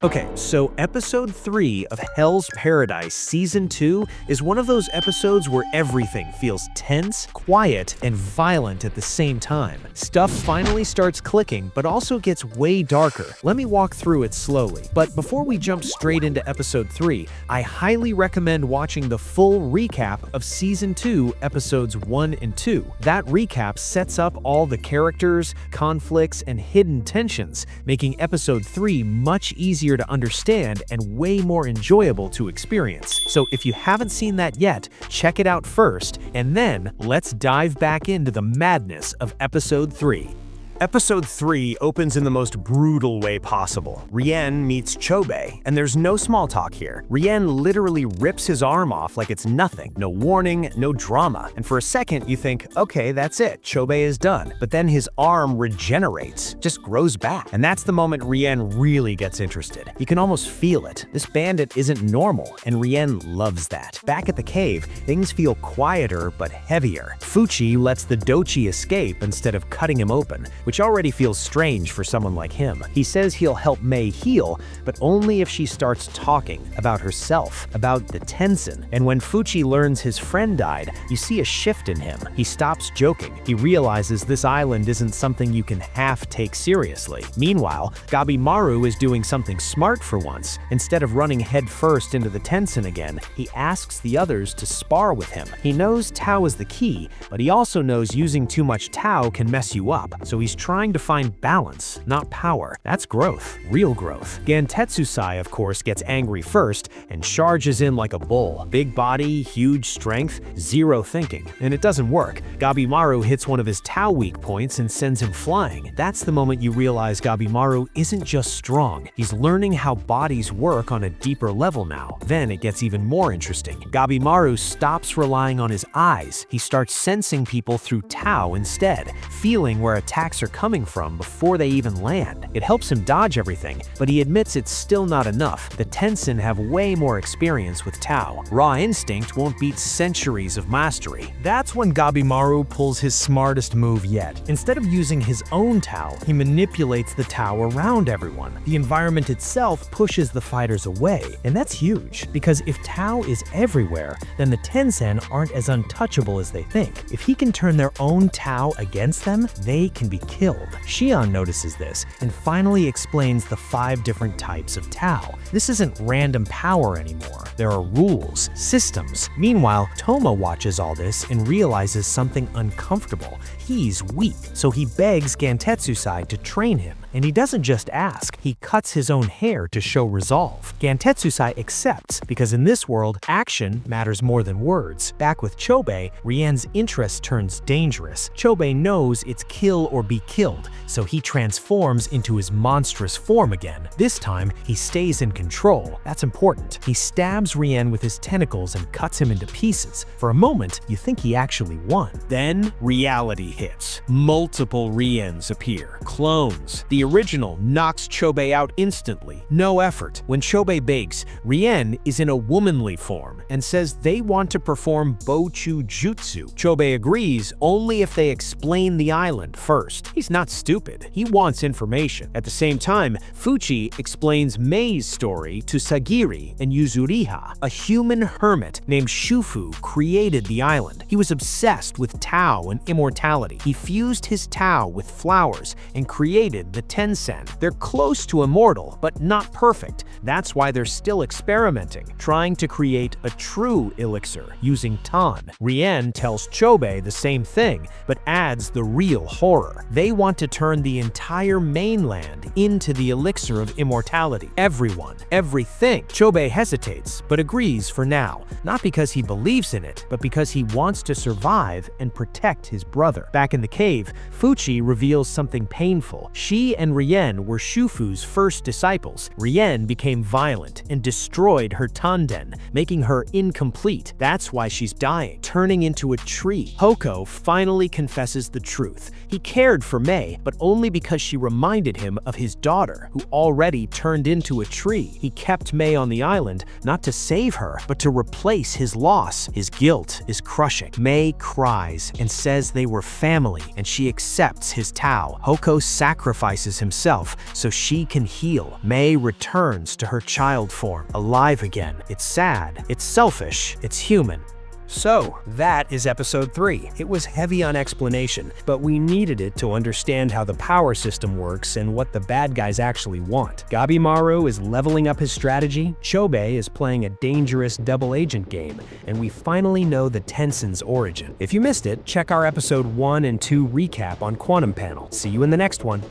Okay, so episode 3 of Hell's Paradise Season 2 is one of those episodes where everything feels tense, quiet, and violent at the same time. Stuff finally starts clicking, but also gets way darker. Let me walk through it slowly. But before we jump straight into episode 3, I highly recommend watching the full recap of Season 2, episodes 1 and 2. That recap sets up all the characters, conflicts, and hidden tensions, making episode 3 much easier to understand and way more enjoyable to experience. So if you haven't seen that yet, check it out first, and then let's dive back into the madness of episode 3. Episode 3 opens in the most brutal way possible. Rien meets Chobei, and there's no small talk here. Rien literally rips his arm off like it's nothing. No warning, no drama. And for a second, you think, okay, that's it, Chobei is done. But then his arm regenerates, just grows back. And that's the moment Rien really gets interested. You can almost feel it. This bandit isn't normal, and Rien loves that. Back at the cave, things feel quieter but heavier. Fuchi lets the Dochi escape instead of cutting him open, which already feels strange for someone like him. He says he'll help Mei heal, but only if she starts talking about herself, about the Tensen. And when Fuchi learns his friend died, you see a shift in him. He stops joking. He realizes this island isn't something you can half take seriously. Meanwhile, Gabimaru is doing something smart for once. Instead of running headfirst into the Tensen again, he asks the others to spar with him. He knows Tao is the key, but he also knows using too much Tao can mess you up, so he's trying to find balance, not power. That's growth, real growth. Gantetsusai, of course, gets angry first and charges in like a bull. Big body, huge strength, zero thinking. And it doesn't work. Gabimaru hits one of his Tao weak points and sends him flying. That's the moment you realize Gabimaru isn't just strong. He's learning how bodies work on a deeper level now. Then it gets even more interesting. Gabimaru stops relying on his eyes. He starts sensing people through Tao instead, feeling where attacks are coming from before they even land. It helps him dodge everything, but he admits it's still not enough. The Tensen have way more experience with Tao. Raw instinct won't beat centuries of mastery. That's when Gabimaru pulls his smartest move yet. Instead of using his own Tao, he manipulates the Tao around everyone. The environment itself pushes the fighters away, and that's huge, because if Tao is everywhere, then the Tensen aren't as untouchable as they think. If he can turn their own Tao against them, they can be killed. Shion notices this and finally explains the 5 different types of Tao. This isn't random power anymore. There are rules, systems. Meanwhile, Toma watches all this and realizes something uncomfortable. He's weak, so he begs Gantetsusai to train him. And he doesn't just ask, he cuts his own hair to show resolve. Gantetsusai accepts, because in this world, action matters more than words. Back with Chobei, Rien's interest turns dangerous. Chobei knows it's kill or be killed, so he transforms into his monstrous form again. This time, he stays in control. That's important. He stabs Rien with his tentacles and cuts him into pieces. For a moment, you think he actually won. Then, reality hits. Multiple Riens appear. Clones. The original knocks Chobei out instantly. No effort. When Chobei bakes, Rien is in a womanly form and says they want to perform Bochu Jutsu. Chobei agrees only if they explain the island first. He's not stupid. He wants information. At the same time, Fuchi explains Mei's story to Sagiri and Yuzuriha. A human hermit named Shufu created the island. He was obsessed with Tao and immortality. He fused his Tao with flowers and created the Tensen. They're close to immortal, but not perfect. That's why they're still experimenting, trying to create a true elixir using Tan. Rien tells Chobei the same thing, but adds the real horror. They want to turn the entire mainland into the elixir of immortality. Everyone, everything. Chobei hesitates, but agrees for now, not because he believes in it, but because he wants to survive and protect his brother. Back in the cave, Fuchi reveals something painful. She and Rien were Shufu's first disciples. Rien became became violent and destroyed her tanden, making her incomplete. That's why she's dying, turning into a tree. Hoko finally confesses the truth. He cared for Mei, but only because she reminded him of his daughter, who already turned into a tree. He kept Mei on the island, not to save her, but to replace his loss. His guilt is crushing. Mei cries and says they were family, and she accepts his Tao. Hoko sacrifices himself so she can heal. Mei returns to her child form, alive again. It's sad, it's selfish, it's human. So, that is episode 3. It was heavy on explanation, but we needed it to understand how the power system works and what the bad guys actually want. Gabimaru is leveling up his strategy, Chobei is playing a dangerous double agent game, and we finally know the Tensen's origin. If you missed it, check our episode 1 and 2 recap on Quantum Panel. See you in the next one.